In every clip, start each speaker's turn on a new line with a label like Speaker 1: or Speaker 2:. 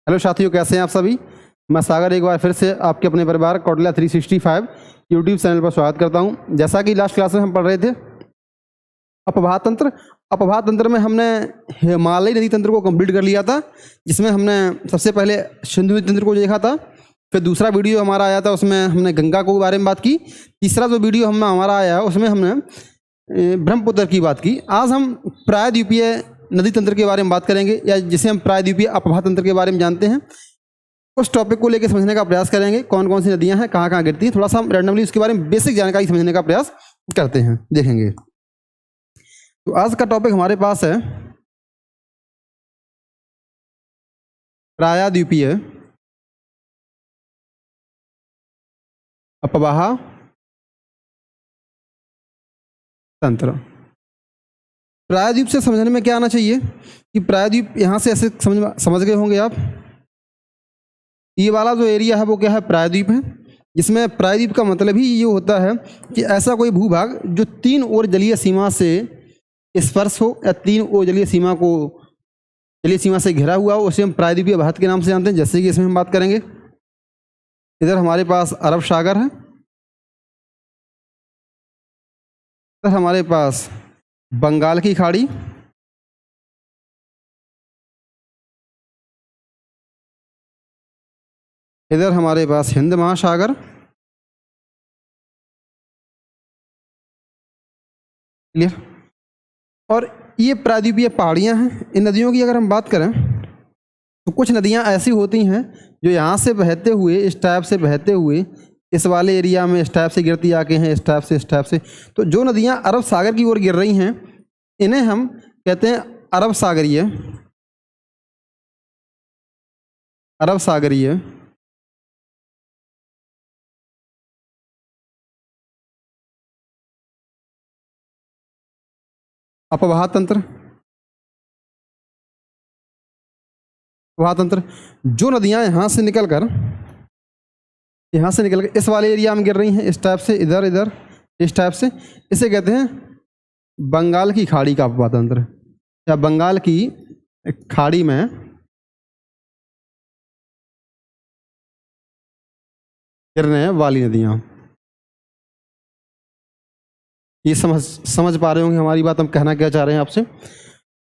Speaker 1: Hello साथियों, कैसे हैं आप सभी। मैं सागर एक बार फिर से आपके अपने परिवार कौटिल्या 365 यूट्यूब चैनल पर स्वागत करता हूं। जैसा कि लास्ट क्लास में हम पढ़ रहे थे अपवाह तंत्र। अपवाह तंत्र में हमने हिमालयी नदी तंत्र को कंप्लीट कर लिया था, जिसमें हमने सबसे पहले सिंधु नदी तंत्र को देखा था। फिर दूसरा वीडियो हमारा आया था, उसमें हमने गंगा को बारे में बात की। तीसरा जो वीडियो हमारा आया उसमें हमने ब्रह्मपुत्र की बात की। आज हम प्रायद्वीपीय नदी तंत्र के बारे में बात करेंगे, या जिसे हम प्रायद्वीपीय अपवाह तंत्र के बारे में जानते हैं। उस टॉपिक को लेकर समझने का प्रयास करेंगे, कौन कौन सी नदियां हैं, कहाँ कहाँ गिरती हैं। थोड़ा सा हम रैंडमली उसके बारे में बेसिक जानकारी समझने का प्रयास करते हैं, देखेंगे। तो आज का टॉपिक हमारे पास है प्रायद्वीपीय अपवाह तंत्र। प्रायद्वीप से समझने में क्या आना चाहिए कि प्रायद्वीप यहाँ से ऐसे समझ गए होंगे आप। ये वाला जो एरिया है वो क्या है, प्रायद्वीप है। जिसमें प्रायद्वीप का मतलब ही ये होता है कि ऐसा कोई भूभाग जो तीन ओर जलीय सीमा से स्पर्श हो, या तीन ओर जलीय सीमा से घिरा हुआ हो, उसे हम प्रायद्वीपीय भारत के नाम से जानते हैं। जैसे कि इसमें हम बात करेंगे, इधर हमारे पास अरब सागर है, इधर हमारे पास बंगाल की खाड़ी, इधर हमारे पास हिंद महासागर, क्लियर। और ये प्रायद्वीपीय पहाड़ियाँ हैं। इन नदियों की अगर हम बात करें तो कुछ नदियाँ ऐसी होती हैं जो यहाँ से बहते हुए, इस टाइप से बहते हुए इस वाले एरिया में इस टाइप से गिरती आके हैं, इस टाइप से। तो जो नदियाँ अरब सागर की ओर गिर रही हैं, इन्हें हम कहते हैं अरब सागरीय अपवाह तंत्र। अपवाह तंत्र जो नदियां यहाँ से निकलकर इस वाले एरिया में गिर रही हैं, इस टाइप से, इधर इधर इस टाइप से, इसे कहते हैं बंगाल की खाड़ी का अपवाह तंत्र, या बंगाल की खाड़ी में गिरने वाली नदियां। ये समझ पा रहे होंगे हमारी बात, हम कहना क्या चाह रहे हैं आपसे।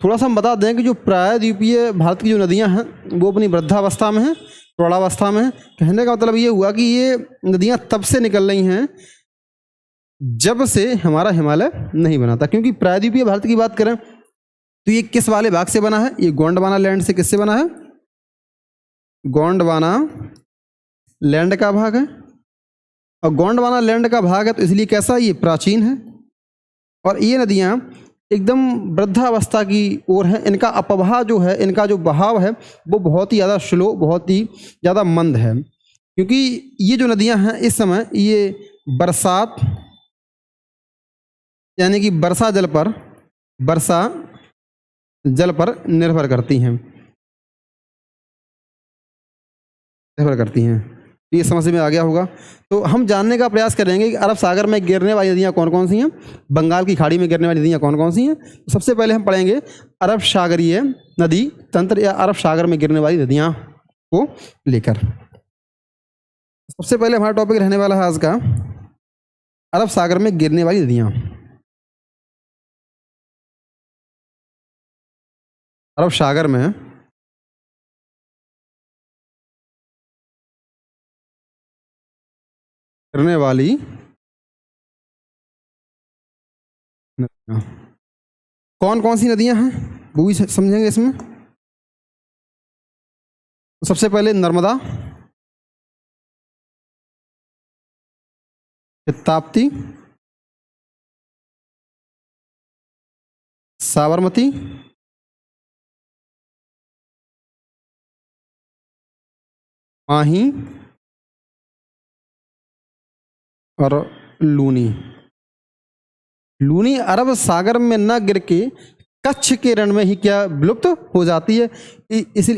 Speaker 1: थोड़ा सा हम बता दें कि जो प्रायद्वीपीय भारत की जो नदियां हैं वो अपनी वृद्धावस्था में हैं, प्रौढ़ावस्था में हैं। कहने का मतलब ये हुआ कि ये नदियां तब से निकल रही हैं जब से हमारा हिमालय नहीं बना था। क्योंकि प्रायद्वीपीय भारत की बात करें तो ये किस वाले भाग से बना है, ये गोंडवाना लैंड से किससे बना है, गोंडवाना लैंड का भाग है। और गोंडवाना लैंड का भाग है तो इसलिए कैसा, ये प्राचीन है। और ये नदियाँ एकदम वृद्धावस्था की ओर हैं। इनका अपवाह जो है, इनका जो बहाव है वो बहुत ही ज़्यादा स्लो, बहुत ही ज़्यादा मंद है। क्योंकि ये जो नदियाँ हैं इस समय ये बरसात, यानी कि वर्षा जल पर निर्भर करती हैं। ये समझ में आ गया होगा। तो हम जानने का प्रयास करेंगे कि अरब सागर में गिरने वाली नदियाँ कौन कौन सी हैं, बंगाल की खाड़ी में गिरने वाली नदियाँ कौन कौन सी हैं। तो सबसे पहले हम पढ़ेंगे अरब सागरीय नदी तंत्र, या अरब सागर में गिरने वाली नदियाँ को लेकर। सबसे पहले हमारा टॉपिक रहने वाला है आज का अरब सागर में गिरने वाली नदियाँ। अरब सागर में गिरने वाली नदियाँ कौन कौन सी नदियाँ हैं वो भी समझेंगे इसमें। तो सबसे पहले नर्मदा, ताप्ती, साबरमती, माही और लूनी। लूनी अरब सागर में न गिर के कच्छ के रण में ही क्या विलुप्त हो जाती है।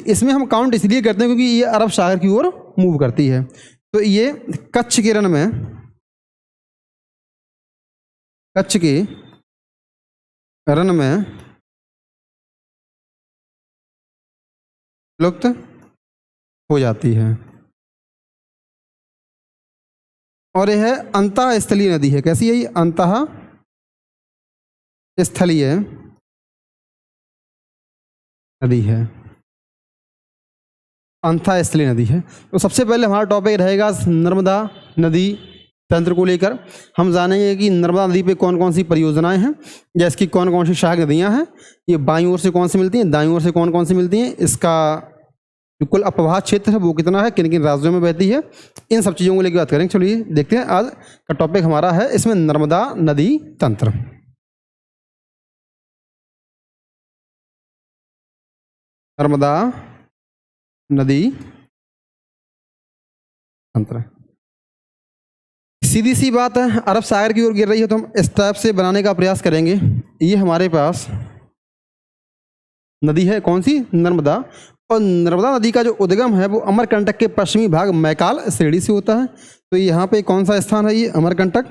Speaker 1: इसमें हम काउंट इसलिए करते हैं क्योंकि ये अरब सागर की ओर मूव करती है। तो ये कच्छ के रण में विलुप्त हो जाती है। और यह है अंतः स्थलीय नदी है। कैसी है ये? अंतः स्थलीय नदी है, अंतः स्थलीय नदी है। तो सबसे पहले हमारा टॉपिक रहेगा नर्मदा नदी तंत्र को लेकर। हम जानेंगे कि नर्मदा नदी पे कौन कौन सी परियोजनाएं हैं, या इसकी कौन कौन सी सहायक नदियां हैं, ये बाईं ओर से कौन सी मिलती हैं, दाईं ओर से कौन कौन सी मिलती हैं, इसका जो कुल अपवाह क्षेत्र है वो कितना है, किन किन राज्यों में बहती है, इन सब चीज़ों को लेकर बात करेंगे। चलिए देखते हैं, आज का टॉपिक हमारा है इसमें नर्मदा नदी तंत्र। नर्मदा नदी तंत्र सीधी सी बात है, अरब सागर की ओर गिर रही है तो हम इस टाइप से बनाने का प्रयास करेंगे। ये हमारे पास नदी है, कौन सी? नर्मदा। और नर्मदा नदी का जो उद्गम है वो अमरकंटक के पश्चिमी भाग मैकाल श्रेणी से होता है। तो यहाँ पे कौन सा स्थान है? ये अमरकंटक।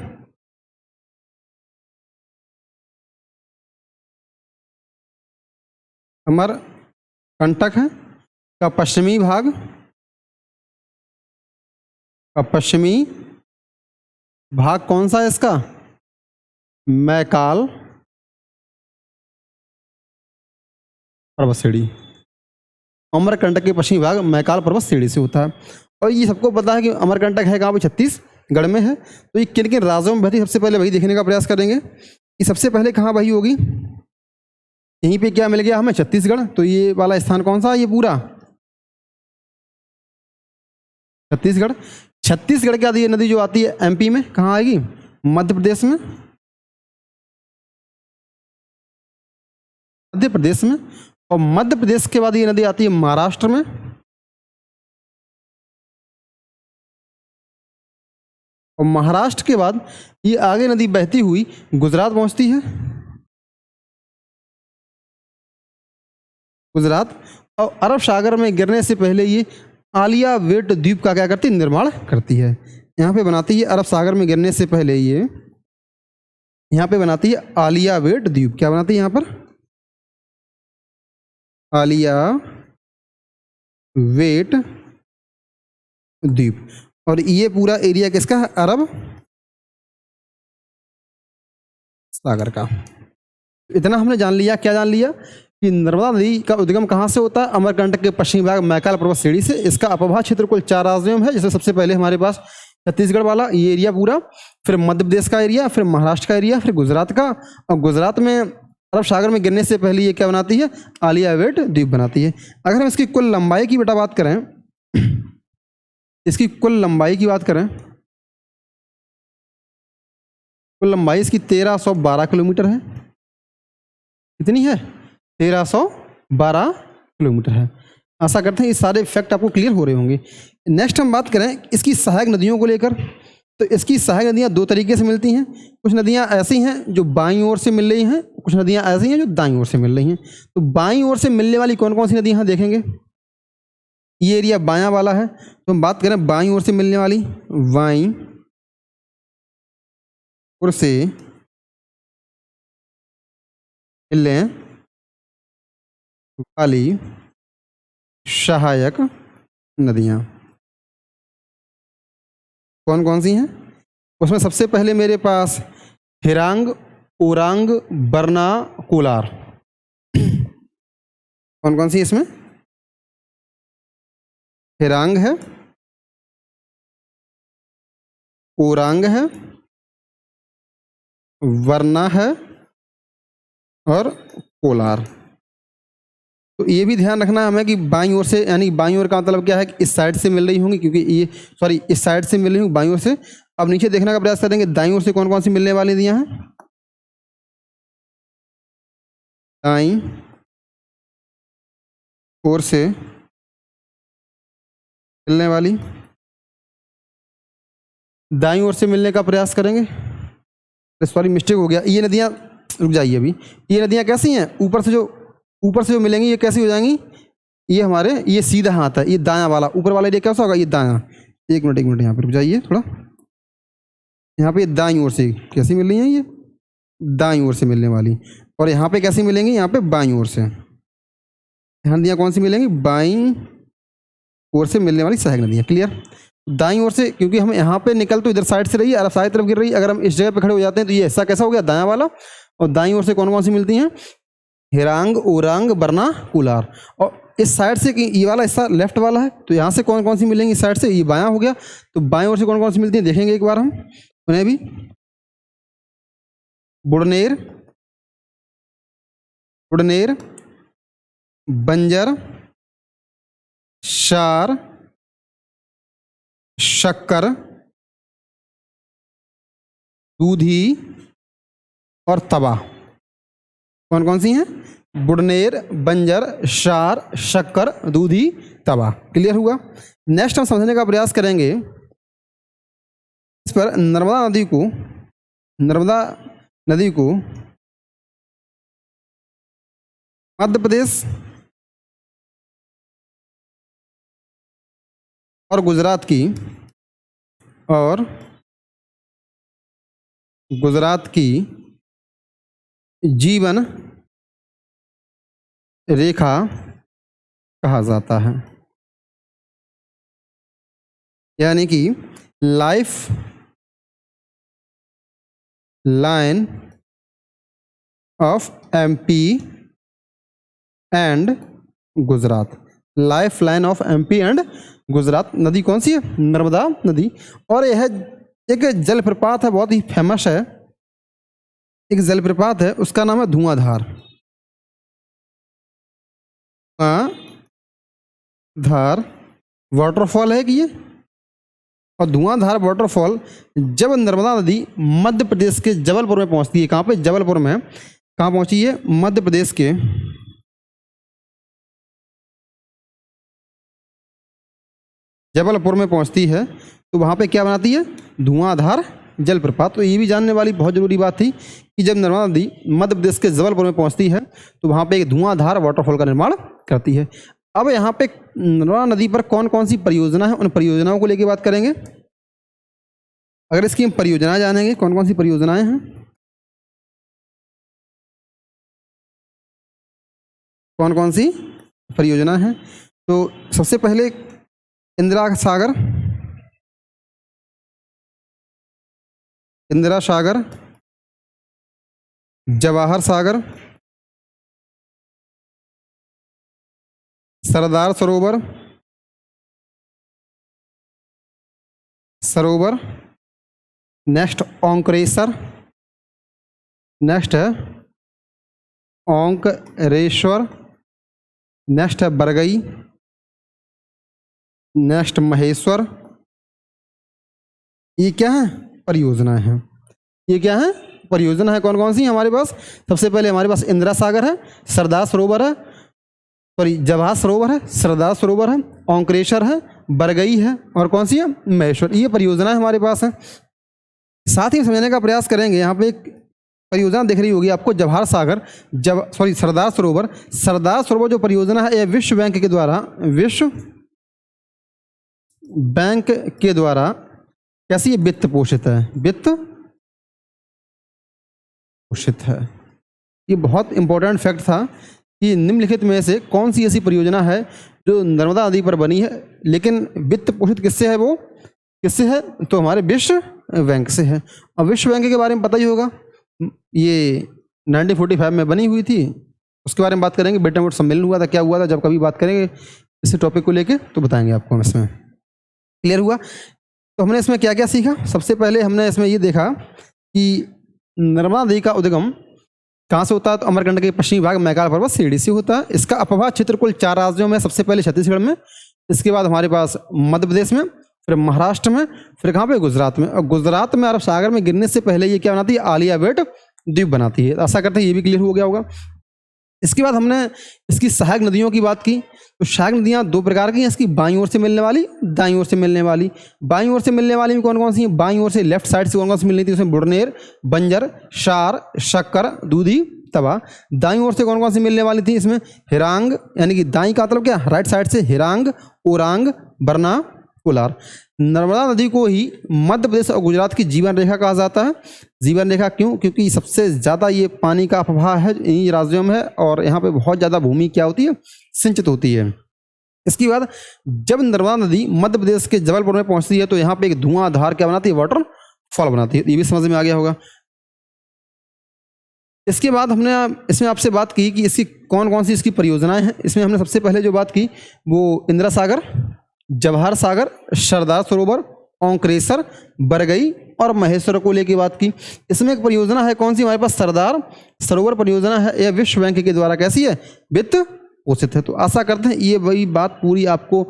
Speaker 1: अमरकंटक है का पश्चिमी भाग, का पश्चिमी भाग कौन सा है इसका? मैकाल पर्वत श्रेणी। अमरकंटक के पश्चिमी भाग मैकाल पर्वत श्रेणी से होता है। और ये सबको पता है कि अमरकंटक है कहाँ पे? छत्तीसगढ़ में है। तो ये किन किन राज्यों में बहती, सबसे पहले वही देखने का प्रयास करेंगे। ये सबसे पहले कहाँ बही होगी? यहीं पे क्या मिल गया हमें? छत्तीसगढ़। तो ये वाला स्थान कौन सा है? ये पूरा छत्तीसगढ़। छत्तीसगढ़ के बाद ये नदी जो आती है एमपी में, कहाँ आएगी? मध्य प्रदेश में, मध्य प्रदेश में। और मध्य प्रदेश के बाद ये नदी आती है महाराष्ट्र में, और महाराष्ट्र के बाद ये आगे नदी बहती हुई गुजरात पहुंचती है, गुजरात। और अरब सागर में गिरने से पहले ये आलियावेट द्वीप का क्या करती है? निर्माण करती है। यहाँ पे बनाती है, अरब सागर में गिरने से पहले ये यहाँ पे बनाती है आलियावेट द्वीप। क्या बनाती है यहाँ पर? आलियावेट द्वीप। और ये पूरा एरिया किसका है? अरब सागर का। इतना हमने जान लिया। क्या जान लिया? कि नर्मदा नदी का उद्गम कहाँ से होता है? अमरकंटक के पश्चिमी भाग मैकाल पर्वत श्रेणी से। इसका अपवाह क्षेत्र कुल 4 राज्यों में है, जैसे सबसे पहले हमारे पास छत्तीसगढ़ वाला ये एरिया पूरा, फिर मध्य प्रदेश का एरिया, फिर महाराष्ट्र का एरिया, फिर गुजरात का। और गुजरात में अरब सागर में गिरने से पहले ये क्या बनाती है? आलियावेट द्वीप बनाती है। अगर हम इसकी कुल लंबाई की बेटा बात करें, इसकी कुल लंबाई की बात करें, कुल लंबाई इसकी 1312 किलोमीटर है। कितनी है? 1312 किलोमीटर है। आशा करते हैं ये सारे फैक्ट आपको क्लियर हो रहे होंगे। नेक्स्ट हम बात करें इसकी सहायक नदियों को लेकर, तो इसकी सहायक नदियाँ 2 तरीके से मिलती हैं। कुछ नदियाँ ऐसी हैं जो बाईं ओर से मिल रही हैं, कुछ नदियाँ ऐसी हैं जो दाईं ओर से मिल रही हैं। तो बाईं ओर से मिलने वाली कौन कौन सी नदियाँ देखेंगे? ये एरिया बायां वाला है, तो हम बात करें बाईं ओर से मिलने वाली, बाईं ओर से मिलने वाली सहायक नदियाँ कौन कौन सी हैं? उसमें सबसे पहले मेरे पास हिरांग, ओरांग, बरना, कोलार। कौन कौन सी इसमें? हिरांग है, ओरांग है, वरना है और कोलार। तो ये भी ध्यान रखना है हमें कि बाईं ओर से, यानी बाईं ओर का मतलब क्या है कि इस साइड से मिल रही होंगी, क्योंकि ये सॉरी इस साइड से मिल रही होंगी बाईं ओर से। अब नीचे देखने का प्रयास करेंगे दाईं ओर से कौन कौन सी मिलने वाली नदियां हैं। दाईं ओर से मिलने वाली, दाईं ओर से मिलने का प्रयास करेंगे। सॉरी मिस्टेक हो गया, ये नदियाँ, रुक जाइए अभी, ये नदियाँ कैसी हैं? ऊपर से जो मिलेंगी ये कैसी हो जाएंगी? ये हमारे, ये सीधा हाथ है, ये दायां वाला, ऊपर वाला एरिया कैसा होगा? ये दायां। एक मिनट यहाँ पर रुक जाइए थोड़ा। यहाँ पे दाईं ओर से कैसी मिल रही हैं? ये दाईं ओर से मिलने वाली। और यहाँ पे कैसी मिलेंगी? यहाँ पे बाईं ओर से। यहाँ नदियाँ कौन सी मिलेंगी? बाईं ओर से मिलने वाली सहायक नदियाँ। क्लियर। दाईं ओर से, क्योंकि हम यहाँ पे निकल तो इधर साइड से रही है, अरब साइड तरफ गिर रही है, अगर हम इस जगह पे खड़े हो जाते हैं तो ये हिस्सा कैसा हो गया, दायां वाला। और दाईं ओर से कौन कौन सी मिलती हैं, हिरांग, ओरांग, बरना, कुलार। और इस साइड से ये वाला हिस्सा लेफ्ट वाला है, तो यहाँ से कौन कौन सी मिलेंगी, इस साइड से ये बायां हो गया, तो बाएं ओर से कौन कौन सी मिलती हैं देखेंगे एक बार हम उन्हें भी। बुड़नेर, बुड़नेर, बंजर, शार, शक्कर, दूधी और तवा। कौन कौन सी हैं, बुड़नेर, बंजर, शार, शक्कर, दूधी, तवा। क्लियर हुआ। नेक्स्ट हम समझने का प्रयास करेंगे इस पर नर्मदा नदी को मध्य प्रदेश और गुजरात की जीवन रेखा कहा जाता है, यानी कि life line of MP and Gujarat. Life line of MP and Gujarat नदी कौन सी है, नर्मदा नदी। और यह एक जलप्रपात है, बहुत ही फेमस है, एक जलप्रपात है, उसका नाम है धुआंधार। धार वाटरफॉल है कि ये, और धुआंधार वाटरफॉल जब नर्मदा नदी मध्य प्रदेश के जबलपुर में पहुंचती है, कहाँ पे, जबलपुर में। कहाँ पहुंची है, मध्य प्रदेश के जबलपुर में पहुंचती है, तो वहाँ पे क्या बनाती है, धुआंधार जलप्रपात। तो ये भी जानने वाली बहुत ज़रूरी बात थी कि जब नर्मदा नदी मध्य प्रदेश के जबलपुर में पहुंचती है तो वहाँ पे एक धुआंधार वाटरफॉल का निर्माण करती है। अब यहाँ पे नर्मदा नदी पर कौन कौन सी परियोजना है, उन परियोजनाओं को लेकर बात करेंगे। अगर इसकी हम परियोजना जानेंगे, कौन कौन सी परियोजनाएं हैं, कौन कौन सी परियोजना है, तो सबसे पहले इंदिरा सागर, जवाहर सागर, सरदार सरोवर, नेक्स्ट ओंकारेश्वर, नेक्स्ट है ओंकारेश्वर, नेक्स्ट है बरगई, नेक्स्ट महेश्वर। ये क्या है, परियोजना है। ये क्या है, परियोजना है। कौन कौन सी हमारे पास, सबसे पहले हमारे पास इंदिरा सागर है, सरदार सरोवर है, सॉरी जवाहर सरोवर है, सरदार सरोवर है, ओंकारेश्वर है, बरगई है, और कौन सी है, महेश्वर। ये परियोजना हमारे पास है। साथ ही समझने का प्रयास करेंगे, यहाँ पे एक परियोजना दिख रही होगी आपको, जवाहर सागर, सरदार सरोवर। सरदार सरोवर जो परियोजना है, यह विश्व बैंक के द्वारा कैसी है, वित्त पोषित है, वित्त पोषित है। ये बहुत इंपॉर्टेंट फैक्ट था कि निम्नलिखित में से कौन सी ऐसी परियोजना है जो नर्मदा नदी पर बनी है, लेकिन वित्त पोषित किससे है, वो किससे है, तो हमारे विश्व बैंक से है। और विश्व बैंक के बारे में पता ही होगा, ये 1945 में बनी हुई थी। उसके बारे में बात करेंगे, ब्रिटेन वुड्स सम्मेलन हुआ था, क्या हुआ था, जब कभी बात करेंगे इस टॉपिक को लेके तो बताएंगे आपको हम इसमें। क्लियर हुआ। तो हमने इसमें क्या क्या सीखा, सबसे पहले हमने इसमें ये देखा कि नर्मदा नदी का उद्गम कहाँ से होता है, तो अमरकंटक के पश्चिमी भाग मैकाल पर्वत श्रेणी से होता है। इसका अपवाह क्षेत्र कुल 4 राज्यों में, सबसे पहले छत्तीसगढ़ में, इसके बाद हमारे पास मध्य प्रदेश में, फिर महाराष्ट्र में, फिर कहाँ पे, गुजरात में। और गुजरात में अरब सागर में गिरने से पहले ये क्या बनाती है, आलिया बेट द्वीप बनाती है। आशा करते हैं ये भी क्लियर हो गया होगा। इसके बाद हमने इसकी सहायक नदियों की बात की, तो सहायक नदियाँ 2 प्रकार की हैं, इसकी बाईं ओर से मिलने वाली, दाईं ओर से मिलने वाली। बाईं ओर से मिलने वाली में कौन कौन सी हैं, बाईं ओर से लेफ्ट साइड से कौन कौन सी मिल रही थी, उसमें बुड़नेर, बंजर, शार, शक्कर, दूधी, तवा। दाईं ओर से कौन कौन सी मिलने वाली थी, इसमें हिरांग, यानी कि दाईं का मतलब क्या, राइट साइड से हिरांग, ओरांग, बरना, कुलार। नर्मदा नदी को ही मध्य प्रदेश और गुजरात की जीवन रेखा कहा जाता है। जीवन रेखा क्यों, क्योंकि सबसे ज़्यादा ये पानी का प्रवाह है इन राज्यों में है, और यहाँ पे बहुत ज़्यादा भूमि क्या होती है, सिंचित होती है। इसके बाद जब नर्मदा नदी मध्य प्रदेश के जबलपुर में पहुंचती है तो यहाँ पे एक धुआंधार क्या बनाती है, वाटर फॉल बनाती है। ये भी समझ में आ गया होगा। इसके बाद हमने इसमें आपसे बात की कि इसकी कौन कौन सी इसकी परियोजनाएं हैं। इसमें हमने सबसे पहले जो बात की वो इंदिरा सागर, जवाहर सागर, सरदार सरोवर, ओंकारेश्वर, बरगई और महेश्वर को लेकर बात की। इसमें एक परियोजना है कौन सी हमारे पास, सरदार सरोवर परियोजना है। यह विश्व बैंक के द्वारा कैसी है, वित्त पोषित है। तो आशा करते हैं ये वही बात पूरी आपको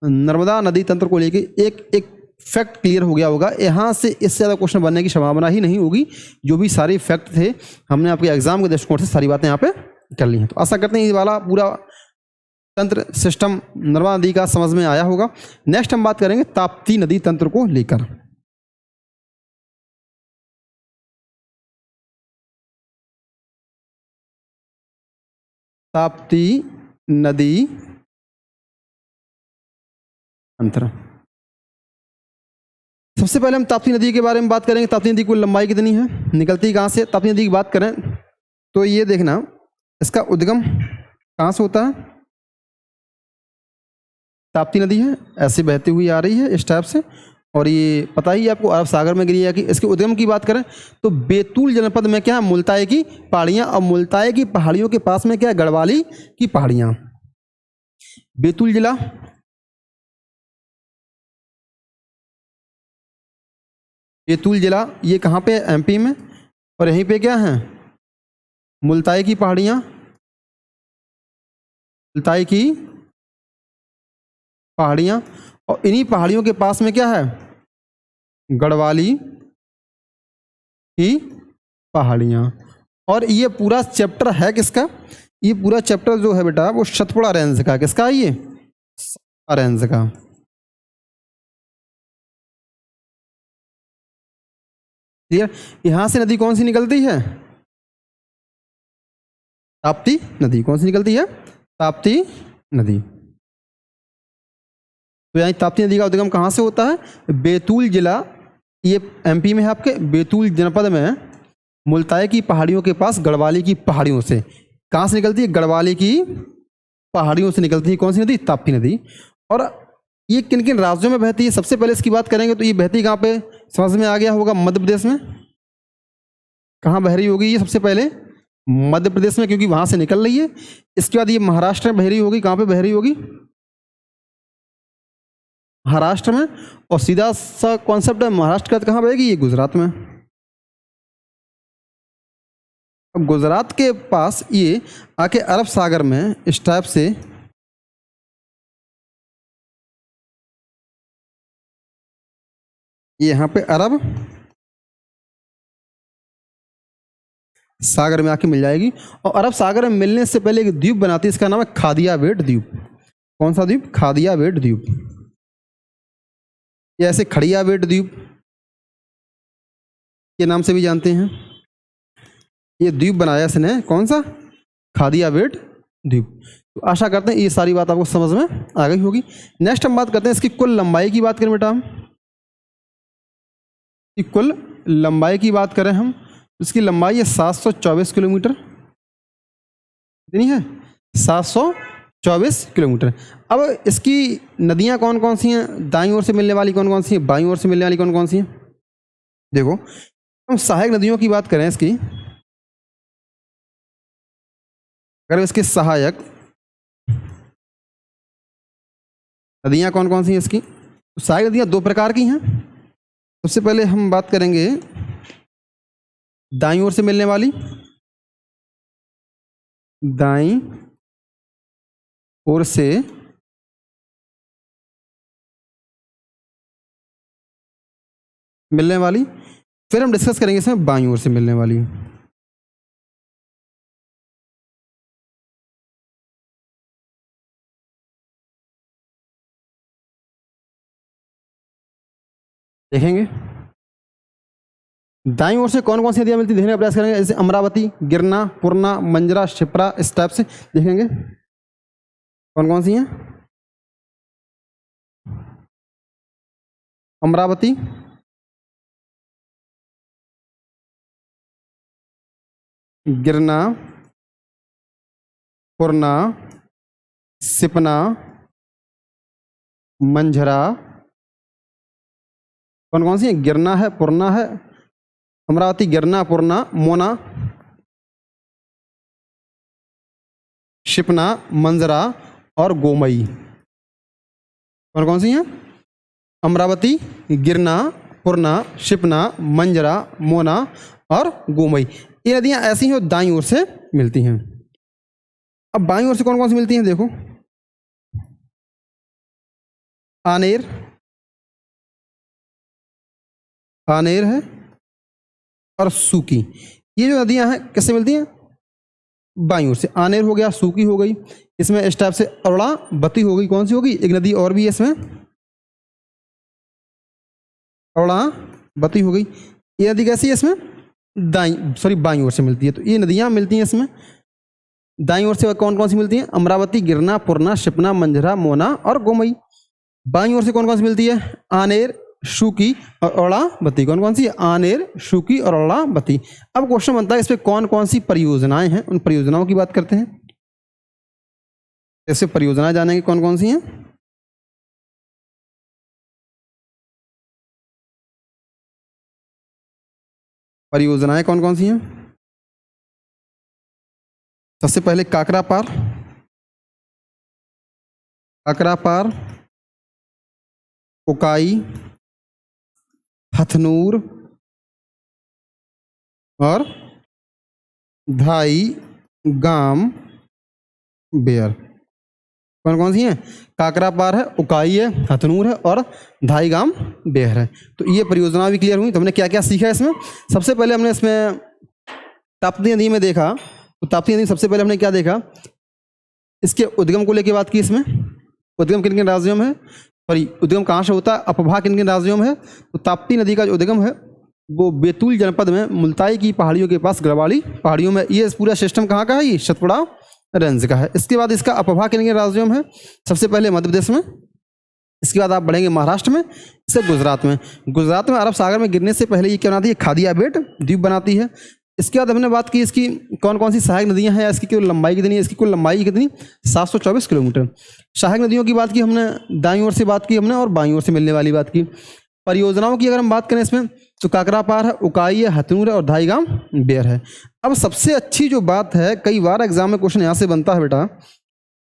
Speaker 1: नर्मदा नदी तंत्र को लेकर एक एक फैक्ट क्लियर हो गया होगा। यहाँ से इससे ज़्यादा क्वेश्चन बनने की संभावना ही नहीं होगी। जो भी सारे फैक्ट थे हमने आपके एग्जाम के दृष्टिकोण से सारी बातें यहाँ पे कर ली हैं। तो आशा करते हैं ये वाला पूरा तंत्र सिस्टम नर्मदा नदी का समझ में आया होगा। नेक्स्ट हम बात करेंगे ताप्ती नदी तंत्र को लेकर। ताप्ती नदी तंत्र, सबसे पहले हम ताप्ती नदी के बारे में बात करेंगे। ताप्ती नदी की लंबाई कितनी है, निकलती कहाँ से। ताप्ती नदी की बात करें तो ये देखना इसका उद्गम कहाँ से होता है। ताप्ती नदी है ऐसे बहती हुई आ रही है इस टाइप से, और ये पता ही आपको अरब सागर में गिरी है। कि इसके उद्गम की बात करें तो बैतूल जनपद में क्या है, मुल्ताई की पहाड़ियाँ, और मुल्ताई की पहाड़ियों के पास में क्या है, गढ़वाली की पहाड़ियाँ। बैतूल जिला, बैतूल जिला ये कहाँ पे, एमपी में, और यहीं पे क्या है, मुल्ताई की पहाड़ियाँ, मुल्ताई की पहाड़ियाँ, और इन्हीं पहाड़ियों के पास में क्या है, गढ़वाली की पहाड़ियाँ। और ये पूरा चैप्टर है किसका, ये पूरा चैप्टर जो है बेटा वो सतपुड़ा रेंज का, किसका है ये, सतपुड़ा रेंज का। क्लियर। यहां से नदी कौन सी निकलती है, ताप्ती नदी। कौन सी निकलती है, ताप्ती नदी। तो यहाँ ताप्ती नदी का उद्गम कहाँ से होता है, बैतूल जिला, ये एमपी में है आपके, बैतूल जनपद में मुल्ताई की पहाड़ियों के पास गढ़वाली की पहाड़ियों से। कहाँ से निकलती है, गढ़वाली की पहाड़ियों से निकलती है कौन सी नदी, ताप्ती नदी। और ये किन किन राज्यों में बहती है, सबसे पहले इसकी बात करेंगे तो ये बहती कहाँ पे, समझ में आ गया होगा, मध्य प्रदेश में। कहाँ बह रही होगी ये, सबसे पहले मध्य प्रदेश में, क्योंकि वहां से निकल रही है। इसके बाद ये महाराष्ट्र में बह रही होगी, कहाँ पे बह रही होगी, महाराष्ट्र में। और सीधा सा कॉन्सेप्ट है, महाराष्ट्र का कहाँ बहेगी, ये गुजरात में। अब गुजरात के पास ये आके अरब सागर में इस टाइप से ये यहाँ पे अरब सागर में आके मिल जाएगी। और अरब सागर में मिलने से पहले एक द्वीप बनाती है, इसका नाम है खादियावेट द्वीप। कौन सा द्वीप, खादियावेट द्वीप। ये ऐसे खड़ियावेट द्वीप के नाम से भी जानते हैं। ये द्वीप बनाया इसने, कौन सा, खादियावेट द्वीप। तो आशा करते हैं ये सारी बात आपको समझ में आ गई होगी। नेक्स्ट हम बात करते हैं इसकी कुल लंबाई की बात करें बेटा, हम कुल लंबाई की बात करें हम, इसकी लंबाई है 724 किलोमीटर। कितनी है, 724 किलोमीटर। अब इसकी नदियां कौन कौन सी हैं, दाईं ओर से मिलने वाली कौन कौन सी हैं, बाईं ओर से मिलने वाली कौन कौन सी हैं। देखो हम सहायक नदियों की बात करें इसकी, अगर इसके सहायक नदियां कौन कौन सी हैं इसकी, तो सहायक नदियां दो प्रकार की हैं। सबसे पहले हम बात करेंगे दाईं ओर से मिलने वाली, दाईं ओर से मिलने वाली, फिर हम डिस्कस करेंगे इसमें बाईं ओर से मिलने वाली। देखेंगे दाईं ओर से कौन कौन सी नदियां मिलती देखने का प्रयास करेंगे, जैसे अमरावती, गिरना, पूर्णा, मंजरा, शिप्रा, इस टाइप से देखेंगे कौन कौन सी हैं। अमरावती, गिरना, पूर्णा, सिपना, मंझरा, कौन कौन सी है, गिरना है, पूर्णा है, अमरावती, गिरना, पूर्णा, मोना, शिपना, मंजरा और गोमई। कौन कौन सी हैं, अमरावती, गिरना, पूर्णा, शिपना, मंजरा, मोना और गोमई। ये नदियां ऐसी हैं जो दाईं ओर से मिलती हैं। अब बाईं ओर से कौन कौन सी मिलती हैं, देखो, आनेर, आनेर है और सूकी। ये जो नदियां हैं किससे मिलती हैं, बाईं ओर से। आनेर हो गया, सूकी हो गई, इसमें इस टाइप से अरोड़ा बती हो गई, कौन सी होगी, एक नदी और भी है इसमें, अरोड़ा बती हो गई। ये नदी कैसी है, इसमें दाईं सॉरी बाईं ओर से मिलती है। तो ये नदियां मिलती हैं इसमें दाईं ओर से। कौन कौन सी मिलती हैं, अमरावती, गिरना, पूर्णा, शिपना, मंझरा, मोना और गोमई। बाईं ओर से कौन कौन सी मिलती है, आनेर, शुकी और अरड़ावती। कौन कौन सी, आनेर, शुकी और अरड़ावती। अब क्वेश्चन बनता है इस पे कौन कौन सी परियोजनाएं हैं, उन परियोजनाओं की बात करते हैं। ऐसे परियोजनाएं जानेंगे कौन कौन सी हैं। परियोजनाएं कौन कौन सी हैं, सबसे पहले काकरा पार, काकरा पार, उकाई, हथनूर और धाई गाम बेयर। कौन कौन सी हैं, काकरा पार है, उकाई है, हथनूर है और धाई गाम बेयर है। तो ये परियोजना भी क्लियर हुई। तो हमने क्या क्या सीखा इसमें, सबसे पहले हमने इसमें ताप्ती नदी में देखा, तो ताप्ती नदी सबसे पहले हमने क्या देखा, इसके उद्गम को लेकर बात की। इसमें उद्गम किन किन राज्यों में है, सॉरी उद्गम कहाँ से होता है, अपभा किन किन राज्यों में है। तो ताप्ती नदी का जो उद्गम है वो बैतूल जनपद में मुल्ताई की पहाड़ियों के पास गढ़वाली पहाड़ियों में। ये पूरा सिस्टम कहाँ का है, ये सतपुड़ा रेंज का है। इसके बाद इसका अपभा किन किन राज्यों में है, सबसे पहले मध्य प्रदेश में, इसके बाद आप बढ़ेंगे महाराष्ट्र में, इससे गुजरात में। गुजरात में अरब सागर में गिरने से पहले ये क्या बनाती है, खादिया बेट द्वीप बनाती है। इसके बाद हमने बात की इसकी कौन कौन सी सहायक नदियां हैं, इसकी कुल लंबाई कितनी है, इसकी कुल लंबाई कितनी, 724 किलोमीटर। सहायक नदियों की बात की हमने, दाईं ओर से बात की हमने और बाईं ओर से मिलने वाली बात की। परियोजनाओं की अगर हम बात करें इसमें, तो काकरा पार है, उकाई है, हथनूर है और धाई गाम बेयर है। अब सबसे अच्छी जो बात है, कई बार एग्जाम में क्वेश्चन यहाँ से बनता है बेटा,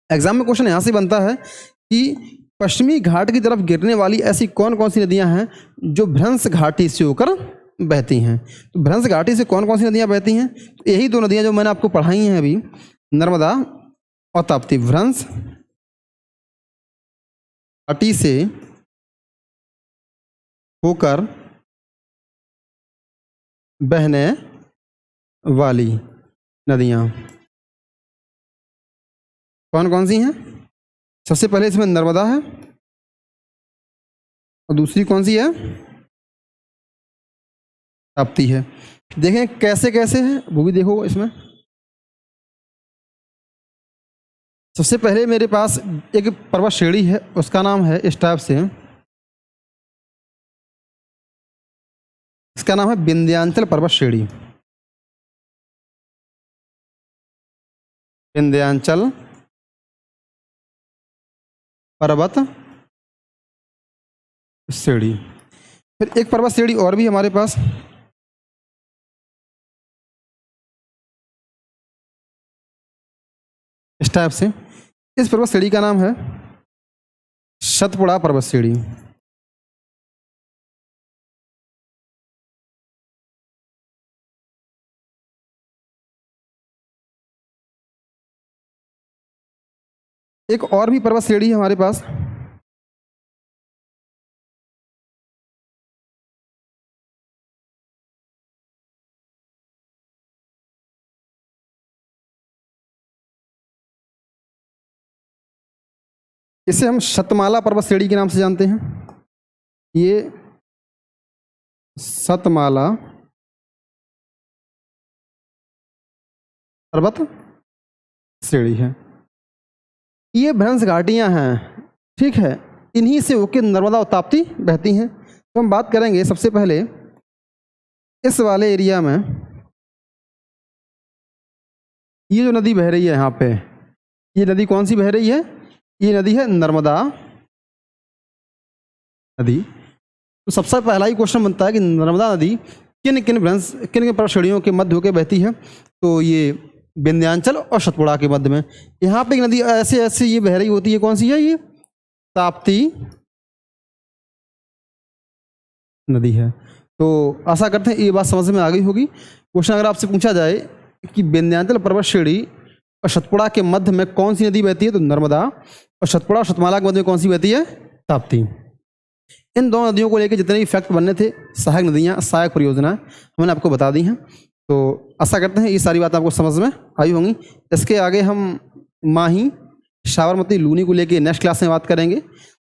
Speaker 1: एग्जाम में क्वेश्चन यहाँ से बनता है कि पश्चिमी घाट की तरफ गिरने वाली ऐसी कौन कौन सी नदियां हैं जो भ्रंश घाटी से होकर बहती हैं। तो भ्रंश घाटी से कौन कौन सी नदियां बहती हैं, तो यही दो नदियां जो मैंने आपको पढ़ाई हैं अभी, नर्मदा और ताप्ती। भ्रंश घाटी से होकर बहने वाली नदियां कौन कौन सी हैं, सबसे पहले इसमें नर्मदा है और दूसरी कौन सी है, ताप्ती है। देखें कैसे कैसे है वो भी देखो इसमें। सबसे पहले मेरे पास एक पर्वत श्रेणी है, उसका नाम है इस टाइप से, इसका नाम है विंध्याचल पर्वत श्रेणी, विंध्याचल पर्वत श्रेणी। फिर एक पर्वत श्रेणी और भी हमारे पास, इस टाइप से, इस पर्वत श्रेणी का नाम है सतपुड़ा पर्वत श्रेणी। एक और भी पर्वत श्रेणी है हमारे पास, इसे हम शतमाला पर्वत श्रेणी के नाम से जानते हैं। ये सतमाला पर्वत श्रेणी है। ये भ्रंश घाटियां हैं, ठीक है, इन्हीं से होकर नर्मदा और ताप्ती बहती हैं। तो हम बात करेंगे सबसे पहले इस वाले एरिया में, ये जो नदी बह रही है यहाँ पे, ये नदी कौन सी बह रही है, ये नदी है नर्मदा नदी। तो सबसे पहला ही क्वेश्चन बनता है कि नर्मदा नदी किन किन पर्वत श्रेणियों के मध्य होकर बहती है। तो ये विंध्याचल और सतपुड़ा के मध्य में। यहाँ पे एक नदी ऐसे ऐसे ये बह रही होती है, कौन सी है ये? ताप्ती नदी है। तो आशा करते हैं ये बात समझ में आ गई होगी। क्वेश्चन अगर आपसे पूछा जाए कि विंध्याचल पर्वत श्रेणी और सतपुड़ा के मध्य में कौन सी नदी बहती है, तो नर्मदा। और सतपुड़ा और सतमाला के मध्य में कौन सी बहती है? ताप्ती। इन दोनों नदियों को लेकर जितने भी फैक्ट बनने थे, सहायक नदियाँ, सहायक परियोजना, मैंने आपको बता दी हैं। तो आशा करते हैं ये सारी बात आपको समझ में आई होंगी। इसके आगे हम माही, साबरमती, लूनी को लेके नेक्स्ट क्लास में बात करेंगे।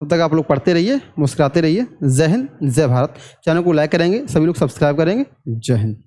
Speaker 1: तब तक आप लोग पढ़ते रहिए, मुस्कुराते रहिए। जय हिंद, जय भारत। चैनल को लाइक करेंगे, सभी लोग सब्सक्राइब करेंगे। जय हिंद।